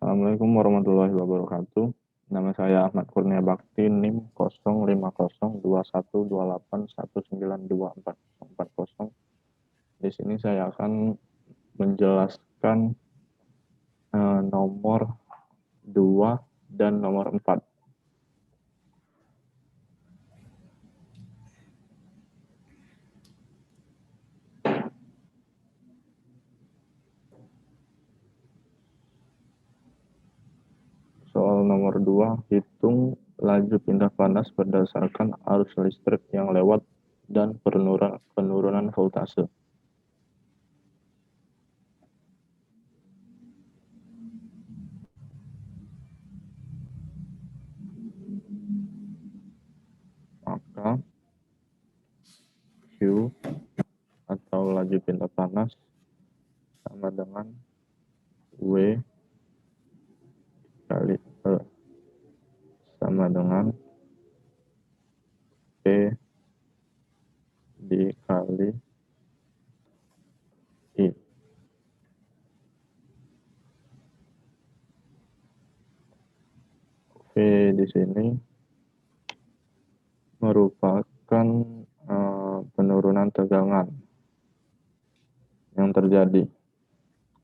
Assalamualaikum warahmatullahi wabarakatuh. Nama saya Ahmad Kurnia Bakti, NIM 05021211924. Di sini saya akan menjelaskan nomor 2 dan nomor 4. Soal nomor 2, hitung laju pindah panas berdasarkan arus listrik yang lewat dan penurunan voltase. Maka Q atau laju pindah panas sama dengan W kali E sama dengan P dikali I. V di sini merupakan penurunan tegangan yang terjadi,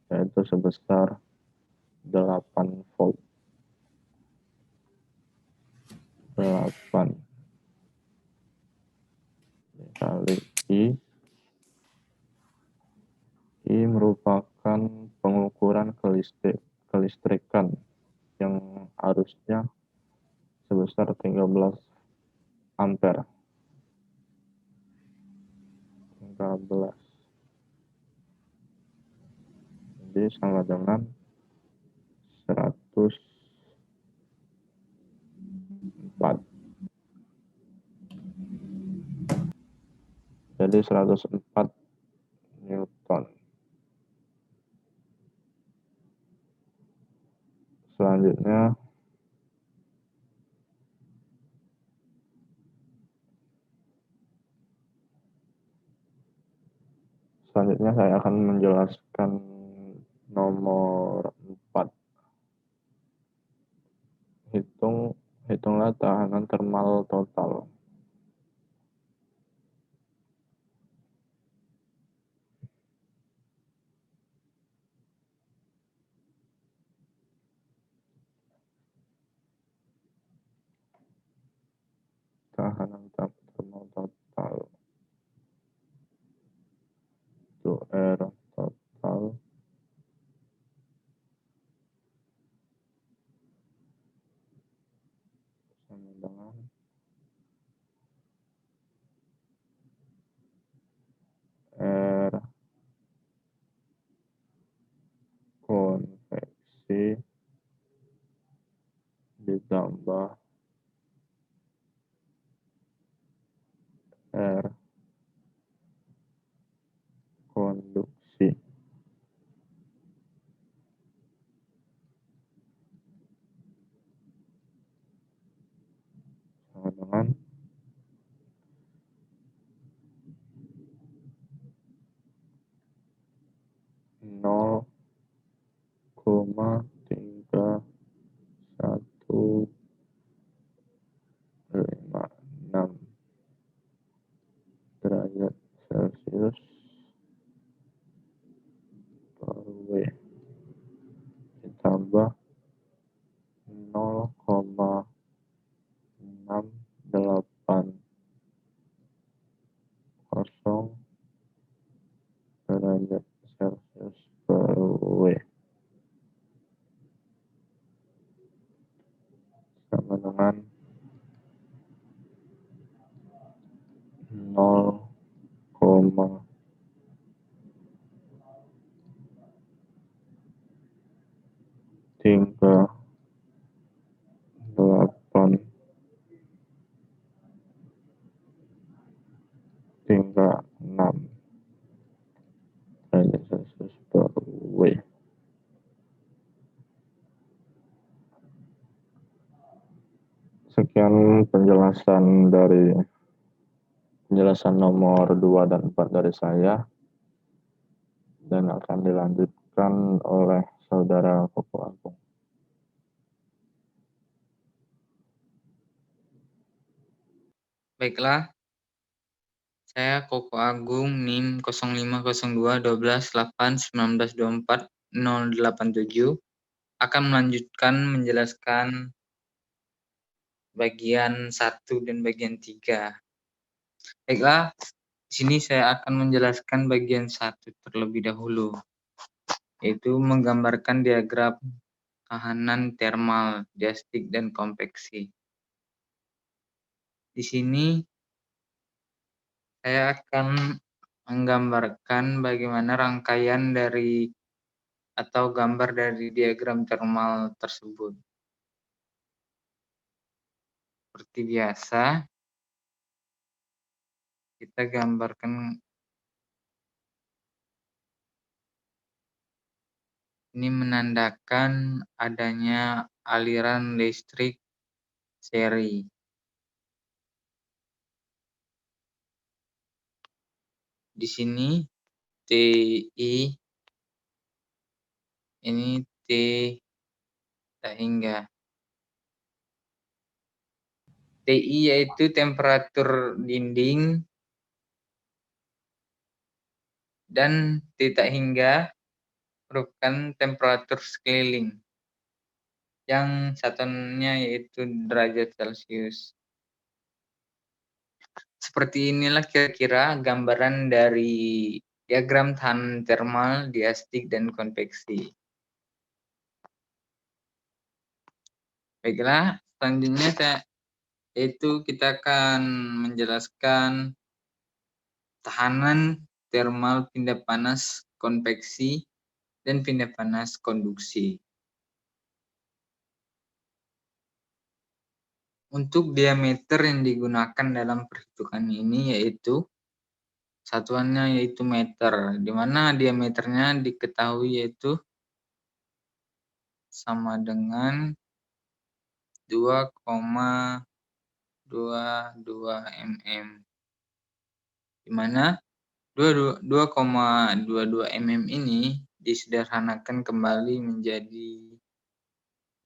yaitu sebesar 8 volt. 8 dikali I. I merupakan pengukuran kelistrikan yang arusnya sebesar 13 ampere. 13. Jadi sama dengan 104. Jadi 104 Newton. Selanjutnya saya akan menjelaskan nomor 4. Hitunglah tahanan termal total. Tahanan termal total itu R total sama dengan R konveksi ditambah R konduksi sama dengan nol koma 3156 derajat Celcius per W ditambah 0,68 derajat Celcius per W sama dengan 0,3 8 36 derajat Celcius per W. Sekian penjelasan nomor 2 dan 4 dari saya, dan akan dilanjutkan oleh saudara Koko Agung. Baiklah, saya Koko Agung NIM 05021281924087 akan melanjutkan menjelaskan bagian 1 dan bagian 3. Baiklah, di sini saya akan menjelaskan bagian 1 terlebih dahulu, yaitu menggambarkan diagram tahanan termal, diastik, dan konveksi. Di sini saya akan menggambarkan bagaimana rangkaian dari atau gambar dari diagram termal tersebut. Seperti biasa, kita gambarkan ini menandakan adanya aliran listrik seri. Di sini TI ini T tak hingga. TI yaitu temperatur dinding dan T tak hingga merupakan temperatur sekeliling yang satuannya yaitu derajat Celcius. Seperti inilah kira-kira gambaran dari diagram tahanan termal, diastik, dan konveksi. Baiklah, selanjutnya kita akan menjelaskan tahanan termal pindah panas konveksi dan pindah panas konduksi. Untuk diameter yang digunakan dalam perhitungan ini yaitu satuannya yaitu meter, di mana diameternya diketahui yaitu sama dengan 2,22 mm, di mana 2,22 mm ini disederhanakan kembali menjadi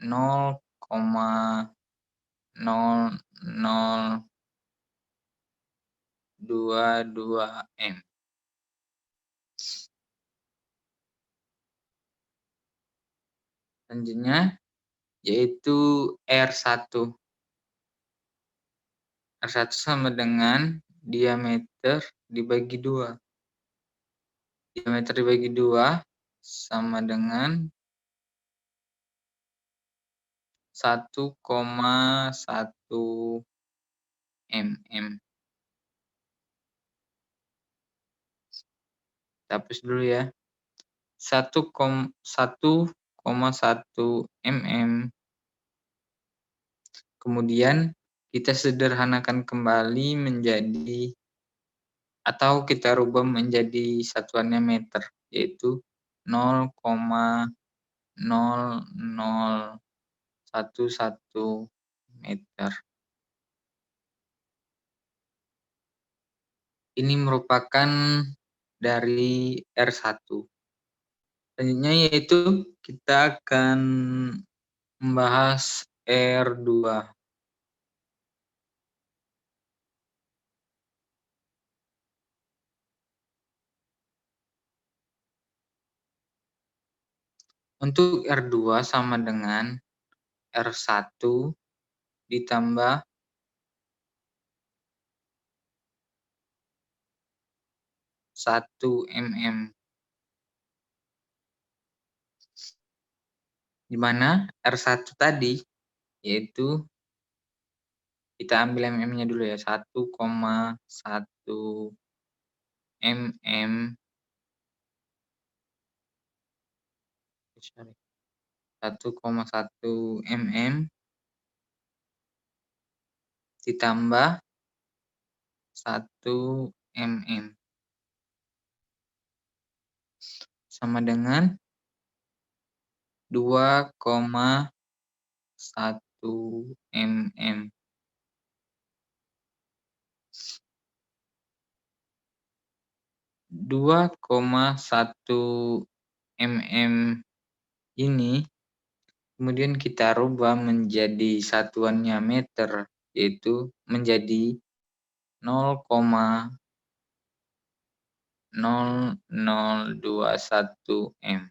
0,0022 m. Selanjutnya yaitu R1. R1 sama dengan diameter dibagi 2. Diameter dibagi 2 sama dengan 1,1 mm. Kita hapus dulu ya. 1,1 mm. Kemudian kita sederhanakan kembali menjadi atau kita rubah menjadi satuannya meter, yaitu 0,0011 meter. Ini merupakan dari R1. Selanjutnya yaitu kita akan membahas R2. Untuk R2 sama dengan R1 ditambah 1 mm. Di mana R1 tadi yaitu kita ambil mm-nya dulu ya, 1,1 mm. 1,1 mm ditambah 1 mm sama dengan 2,1 mm. Dua koma satu mm ini kemudian kita rubah menjadi satuannya meter, yaitu menjadi 0,0021 M.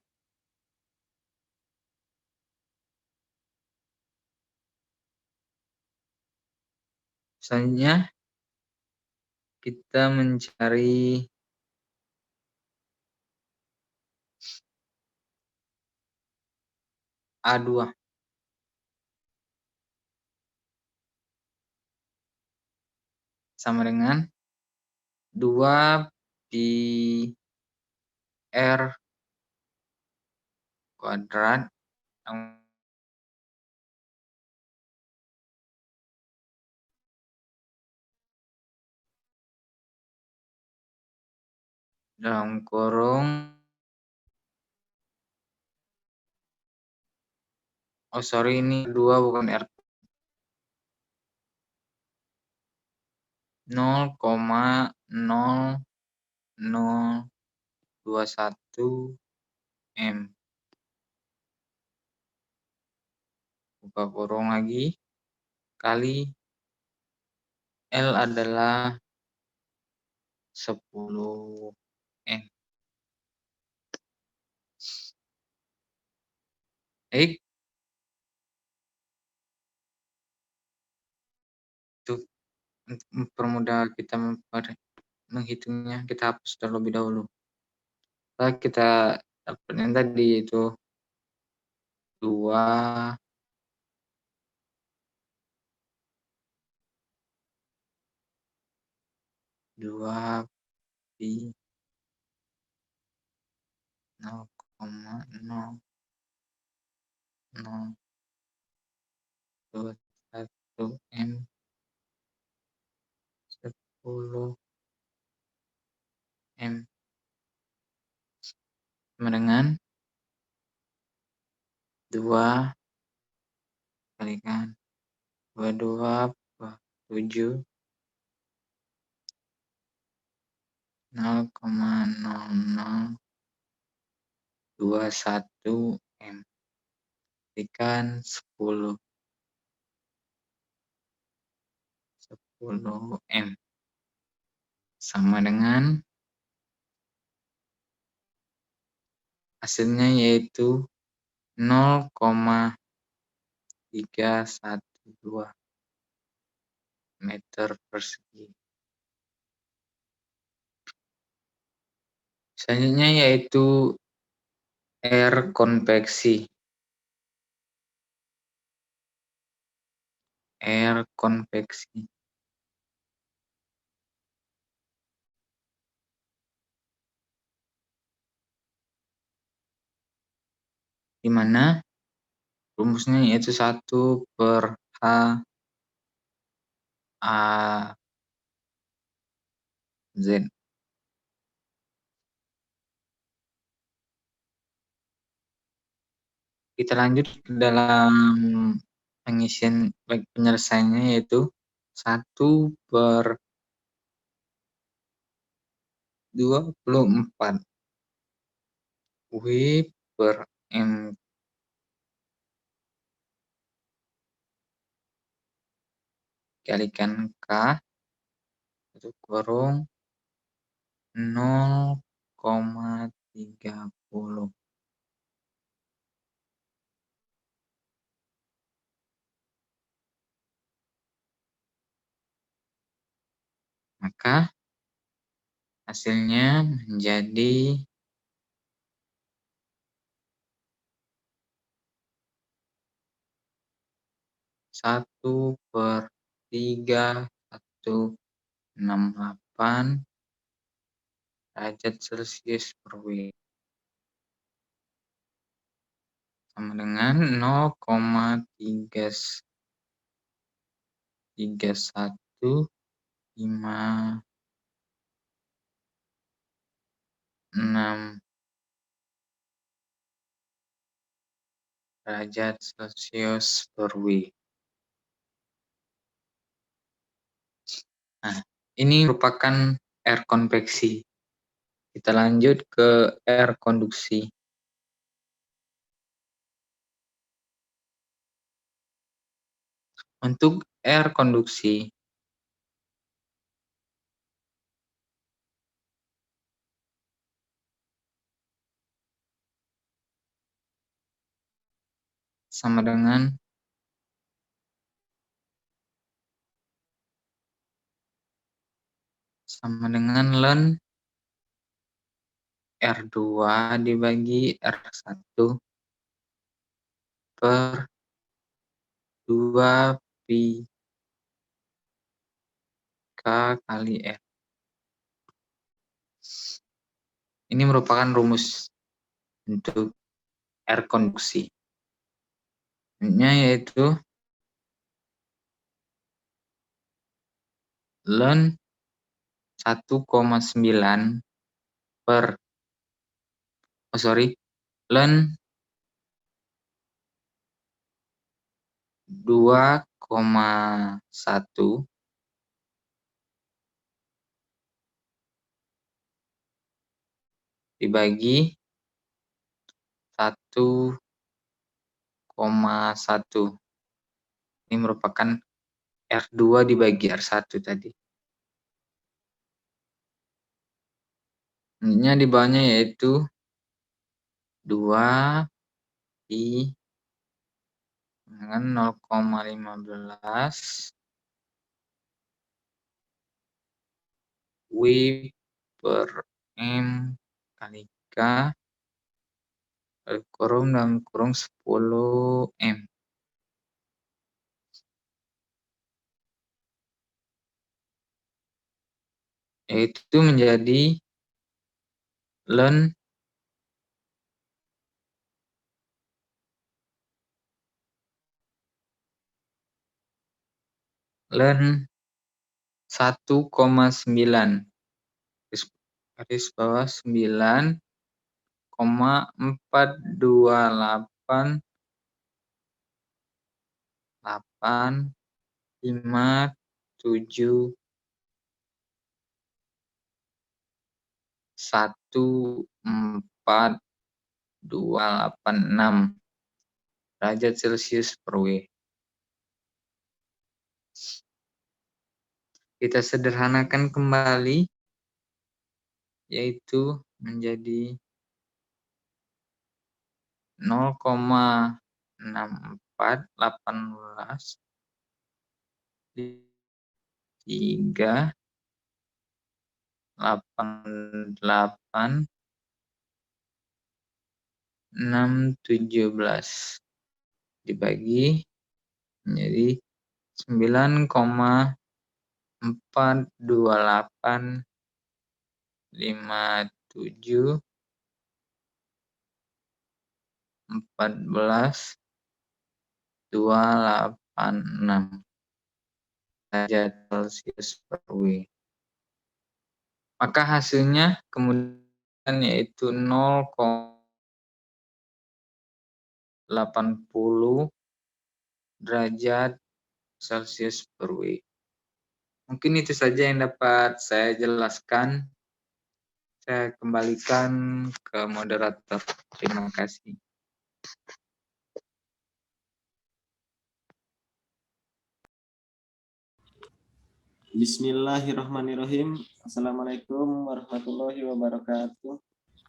Selanjutnya kita mencari A2. Sama dengan 2 pi R kuadrat dalam kurung ini 2 bukan R. 0,0021 M. Buka kurung lagi, kali L adalah 10 M. Baik, untuk mempermudah kita menghitungnya, kita hapus terlebih dahulu. Setelah kita dapat yang tadi itu 2 pi 0,0021 M 10 M sama dengan 2 kalikan 22 7 0,0021 M kalikan 10 M sama dengan hasilnya yaitu 0,312 meter persegi. Selanjutnya yaitu R konveksi. R konveksi. Di mana rumusnya yaitu 1 per H A Z. Kita lanjut ke dalam pengisian penyelesaiannya yaitu 1 per 24 W per M kalikan K itu kurung 0,30. Maka hasilnya menjadi 1/3168 derajat Celcius per W sama dengan 0,3156 derajat Celcius per W. Nah, ini merupakan R konveksi. Kita lanjut ke R konduksi. Untuk R konduksi, sama dengan ln R2 dibagi R1 per 2 pi K kali R. Ini merupakan rumus untuk R konduksi. Yaitu ln 1,9 per ln 2,1 dibagi 1,1. Ini merupakan R2 dibagi R1 tadi. Ini di bawahnya yaitu 2 pi dengan 0,15 W per M kali K kurung dalam kurung 10 M. Yaitu menjadi ln 1,9 garis bawah 9,857,14286 derajat Celcius per W. Kita sederhanakan kembali, yaitu menjadi 0,6418 3 88 617 dibagi menjadi 9,42857,14,286 derajat Celcius per W. Maka hasilnya kemudian yaitu 0,80 derajat Celcius per W. Mungkin itu saja yang dapat saya jelaskan. Saya kembalikan ke moderator. Terima kasih. Bismillahirrahmanirrahim. Assalamualaikum warahmatullahi wabarakatuh.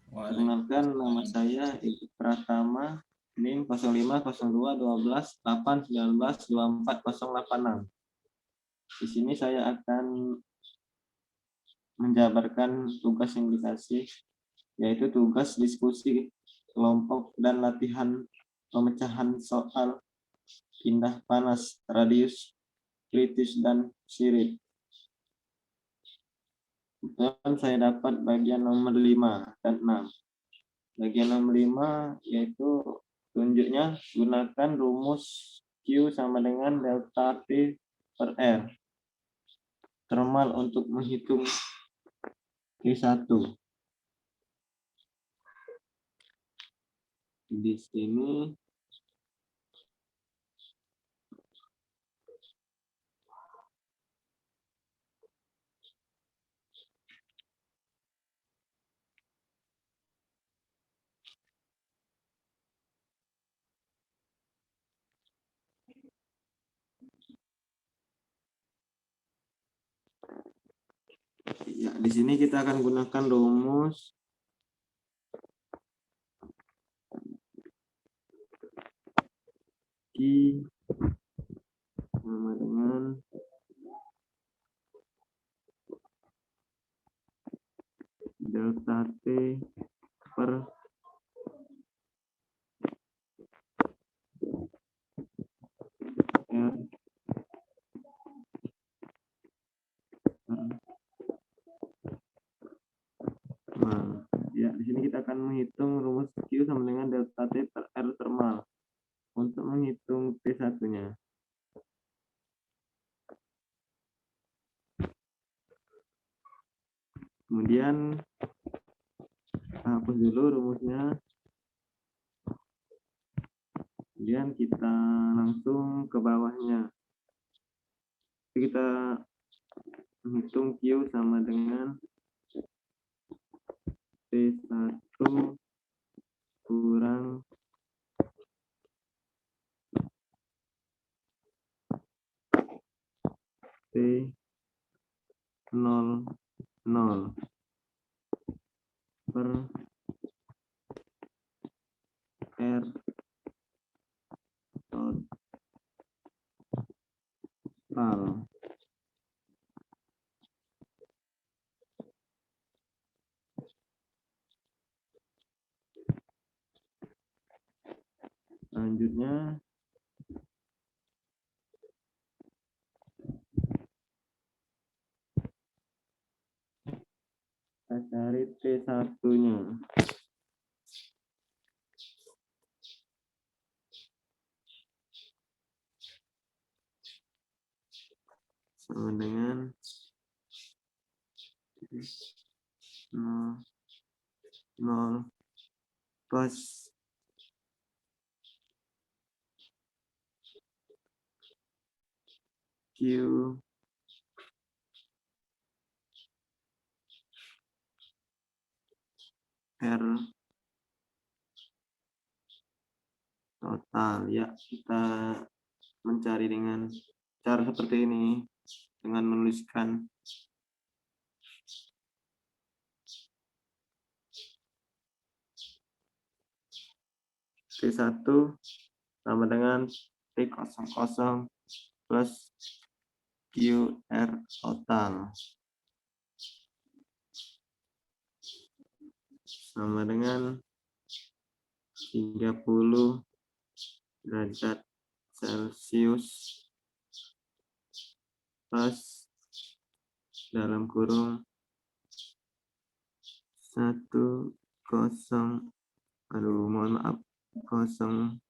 Perkenalkan, nama saya Ibu Pratama, NIM 05021288192486. Di sini saya akan menjabarkan tugas yang dikasih, yaitu tugas diskusi kelompok dan latihan pemecahan soal pindah panas, radius, kritis, dan sirip. Kebetulan saya dapat bagian nomor 5 dan 6. Bagian nomor 5 yaitu tunjuknya gunakan rumus Q sama dengan delta T per R. Termal untuk menghitung Q1. Di sini ya, di sini kita akan gunakan rumus Q sama dengan delta T per R thermal. Ya, di sini kita akan menghitung rumus Q sama dengan delta T per R thermal untuk menghitung T1-nya. Kemudian hapus dulu rumusnya. Kemudian kita langsung ke bawahnya. Kita menghitung Q sama dengan T1 kurang T00 per R total. Selanjutnya kita cari T1-nya. Sama dengan 0 plus Q R total. Ya, kita mencari dengan cara seperti ini dengan menuliskan T1 sama dengan T00 plus QR total sama dengan 30 derajat Celcius plus dalam kurung 10, mohon maaf, 0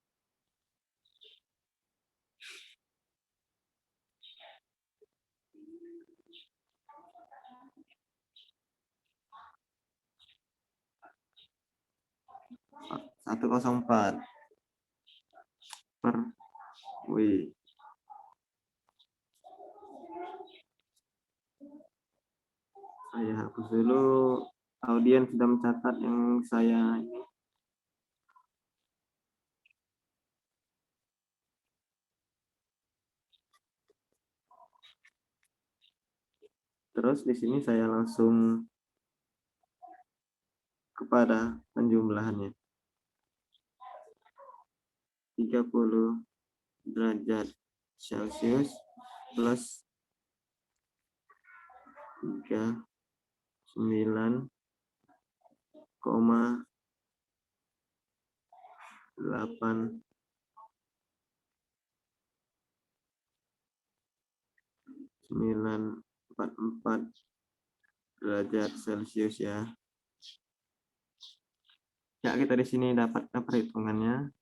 104 per W. Saya hapus dulu. Audiens sudah mencatat yang saya ini. Terus di sini saya langsung kepada penjumlahannya. 30 derajat Celcius plus 39,944 derajat Celcius ya. Ya, kita di sini dapat perhitungannya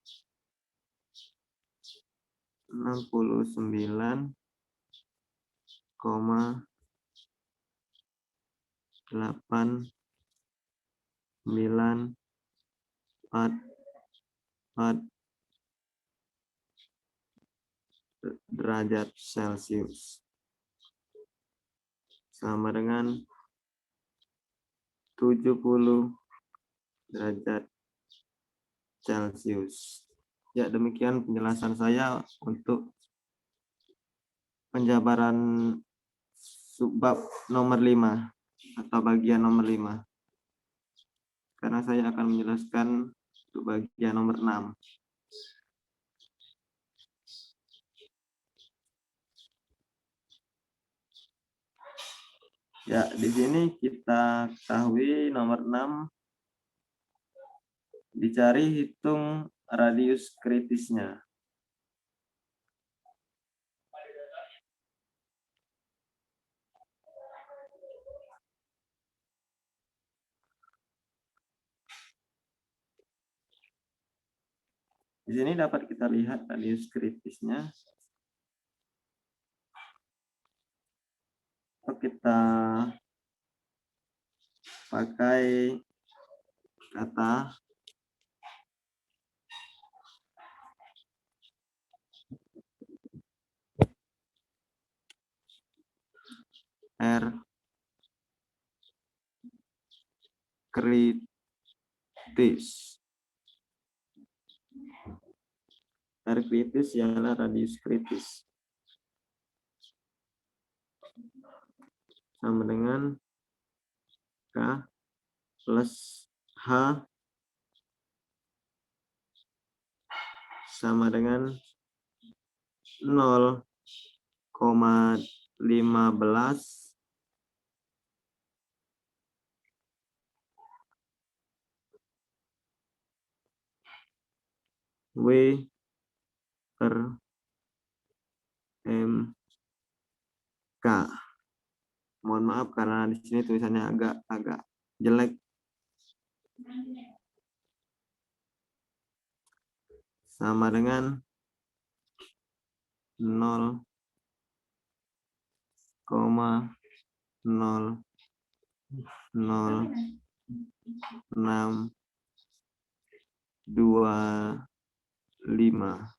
69,844 derajat Celcius sama dengan 70 derajat Celcius. Ya, demikian penjelasan saya untuk penjabaran subbab nomor 5 atau bagian nomor 5. Karena saya akan menjelaskan untuk bagian nomor 6. Ya, di sini kita ketahui nomor 6 dicari hitung radius kritisnya. Di sini dapat kita lihat radius kritisnya. Kita pakai kata R kritis. R kritis ialah radius kritis. Sama dengan K plus H sama dengan 0,15 W per MK. Mohon maaf karena di sini tulisannya agak jelek. Sama dengan 0,00625.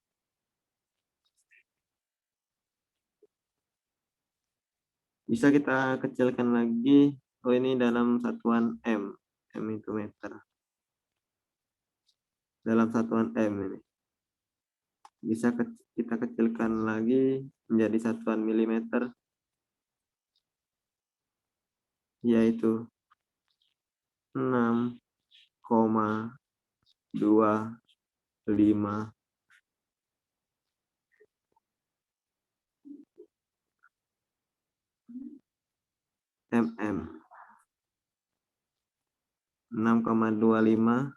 Bisa kita kecilkan lagi. Oh, ini dalam satuan M. M itu meter. Dalam satuan M ini. Bisa kita kecilkan lagi menjadi satuan milimeter. Yaitu 6,25 mm. 6,25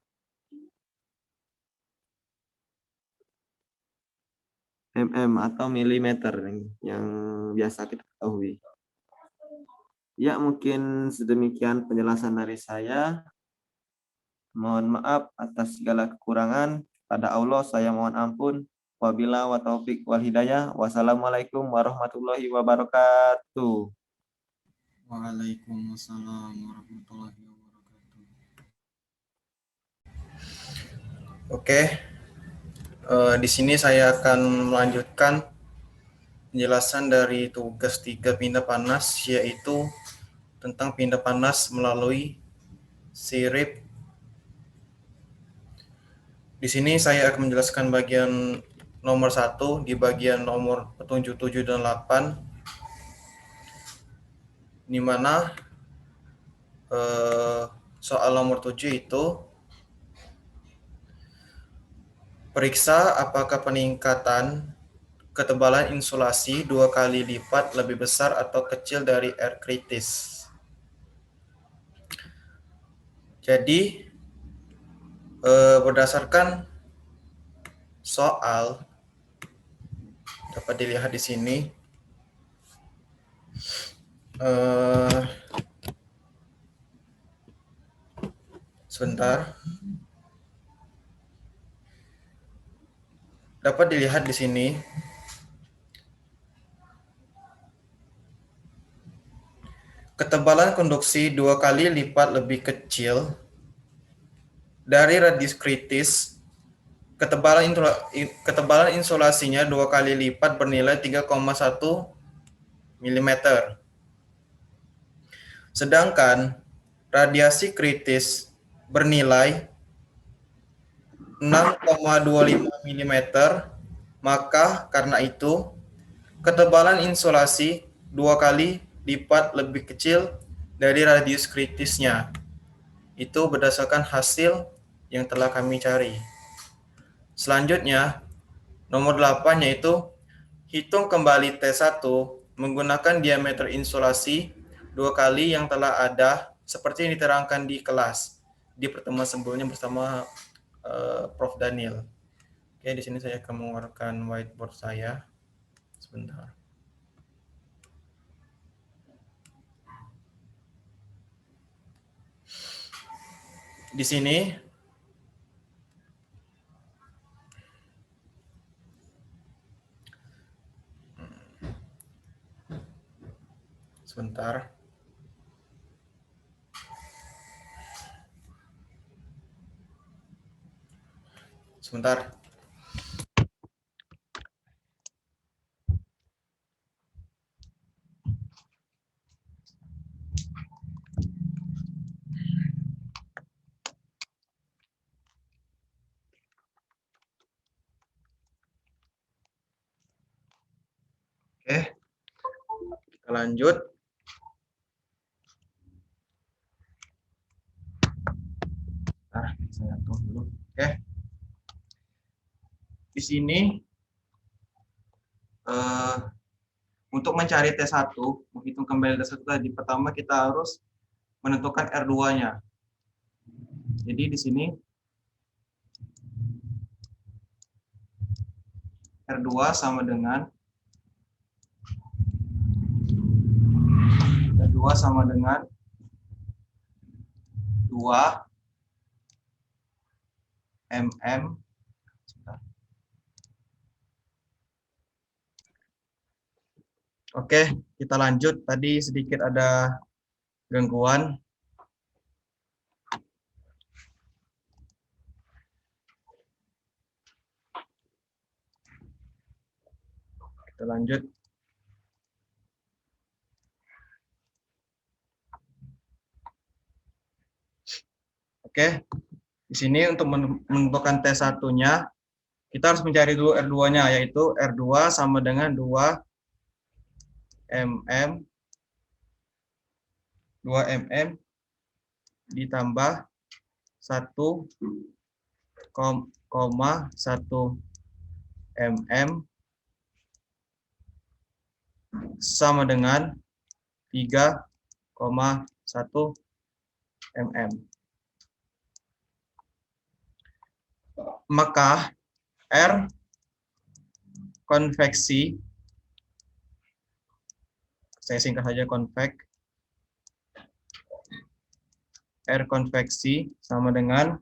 mm atau milimeter yang biasa kita ketahui. Ya, mungkin sedemikian penjelasan dari saya. Mohon maaf atas segala kekurangan. Pada Allah saya mohon ampun. Wabila wa taufiq wal hidayah. Wassalamualaikum warahmatullahi wabarakatuh. Waalaikumsalam warahmatullahi wabarakatuh. Oke, di sini saya akan melanjutkan penjelasan dari tugas 3 pindah panas, yaitu tentang pindah panas melalui sirip. Di sini saya akan menjelaskan bagian nomor 1, di bagian nomor petunjuk 7 dan 8, di mana soal nomor 7 itu periksa apakah peningkatan ketebalan insulasi 2 kali lipat lebih besar atau kecil dari R kritis. Jadi berdasarkan soal dapat dilihat di sini. Sebentar. Dapat dilihat di sini. Ketebalan konduksi 2 kali lipat lebih kecil dari radius kritis. Ketebalan insulasinya 2 kali lipat bernilai 3,1 mm. Sedangkan radiasi kritis bernilai 6,25 mm, maka karena itu ketebalan insulasi 2 kali lipat lebih kecil dari radius kritisnya. Itu berdasarkan hasil yang telah kami cari. Selanjutnya, nomor 8 yaitu hitung kembali T1 menggunakan diameter insulasi 2 kali yang telah ada seperti yang diterangkan di kelas di pertemuan sebelumnya bersama Prof. Daniel. Oke, di sini saya akan mengeluarkan whiteboard saya. Sebentar. Di sini sebentar. Sebentar. Oke, kita lanjut. Saya atur dulu. Oke. Di sini untuk mencari T1, menghitung kembali T1 tadi, pertama kita harus menentukan R2-nya. Jadi di sini R2 sama dengan 2 mm. Oke, kita lanjut. Tadi sedikit ada gangguan. Kita lanjut. Oke, di sini untuk menentukan T1-nya, kita harus mencari dulu R2-nya, yaitu R2 sama dengan 2 mm ditambah 1,1 mm sama dengan 3,1 mm. Maka R konveksi, saya singkat saja konvek, R konveksi sama dengan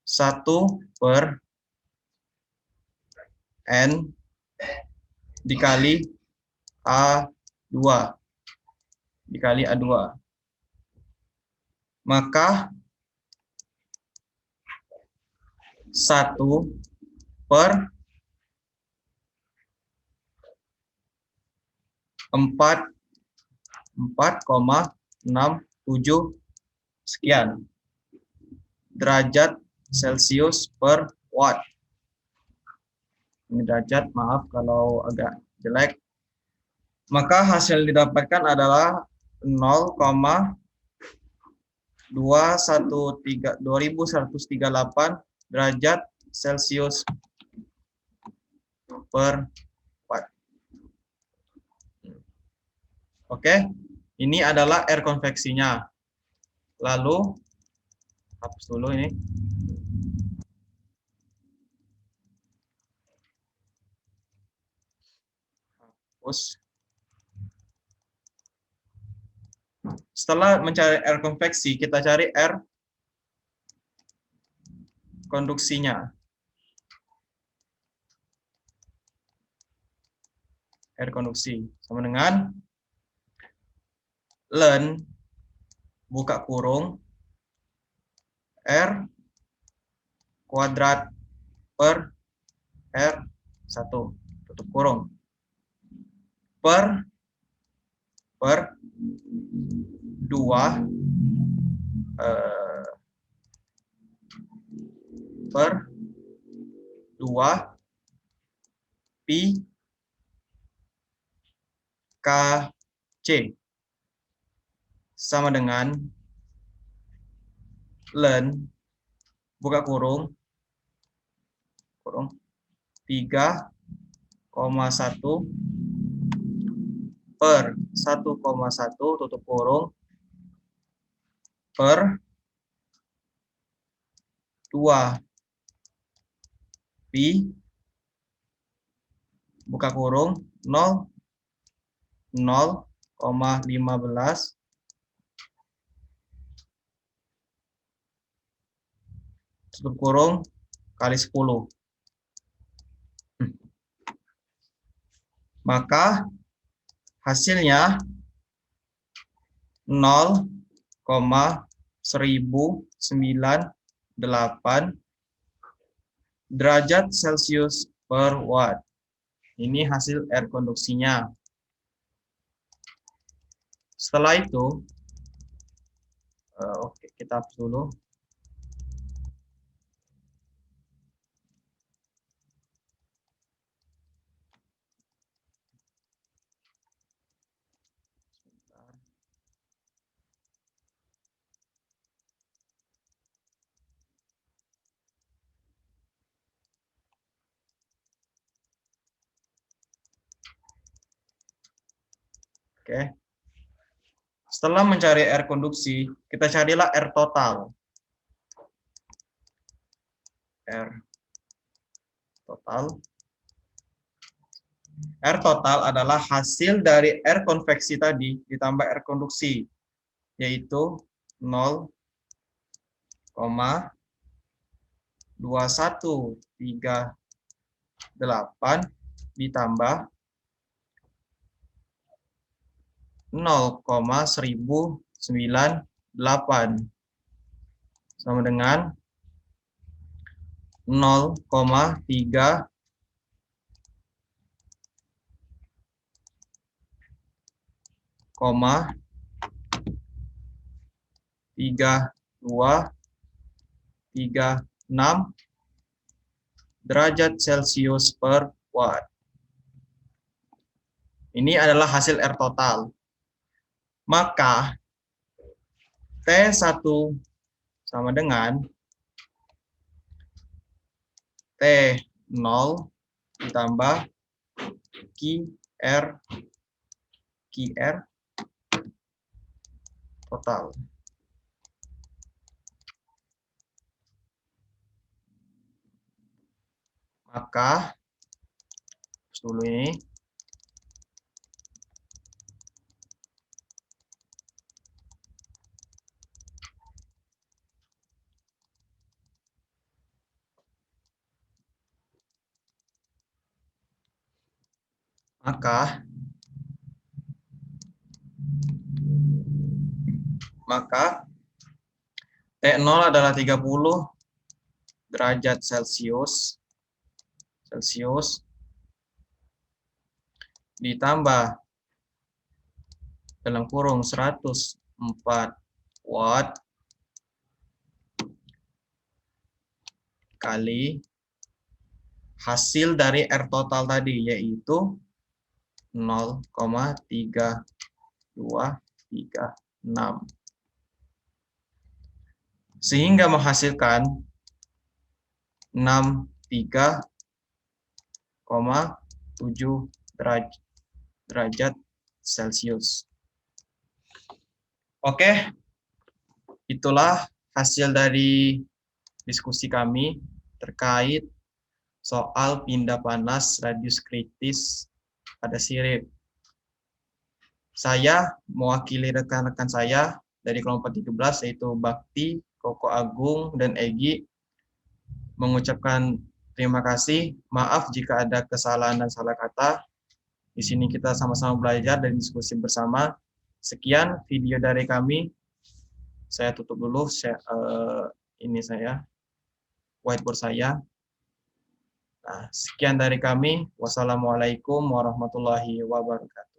1/N dikali A2 dikali A2. Maka 1/4,67 sekian derajat Celcius per watt. Ini derajat, maaf kalau agak jelek. Maka hasil didapatkan adalah 0,2138 derajat Celcius per watt. Oke, ini adalah R konveksinya. Lalu, hapus dulu ini. Hapus. Setelah mencari R konveksi, kita cari R konduksinya. R konduksi sama dengan ln buka kurung R kuadrat per R1 tutup kurung per 2 pi KC sama dengan ln buka kurung 3,1 per 1,1 tutup kurung per 2 pi buka kurung 0,15 tutup kurung kali 10. Maka hasilnya 0,1098 derajat Celcius per watt. Ini hasil air konduksinya. Setelah itu, oke, kita hapus dulu. Oke. Setelah mencari air konduksi, kita carilah air total. Air total. Air total adalah hasil dari air konveksi tadi ditambah air konduksi, yaitu 0,2138 ditambah 0,1098 sama dengan 0,32 36 derajat Celcius per watt. Ini adalah hasil air total. Maka T1 sama dengan T0 ditambah QR total. Maka dulu ini maka T0 adalah 30 derajat Celcius ditambah dalam kurung 104 watt kali hasil dari air total tadi, yaitu 0,3236, sehingga menghasilkan 63,7 derajat Celcius. Oke, itulah hasil dari diskusi kami terkait soal pindah panas radius kritis pada sirip. Saya mewakili rekan-rekan saya dari kelompok 13, yaitu Bakti, Koko Agung, dan Egi, mengucapkan terima kasih. Maaf jika ada kesalahan dan salah kata. Di sini kita sama-sama belajar dan diskusi bersama. Sekian video dari kami. Saya tutup dulu. Ini saya whiteboard saya. Nah, sekian dari kami. Wassalamualaikum warahmatullahi wabarakatuh.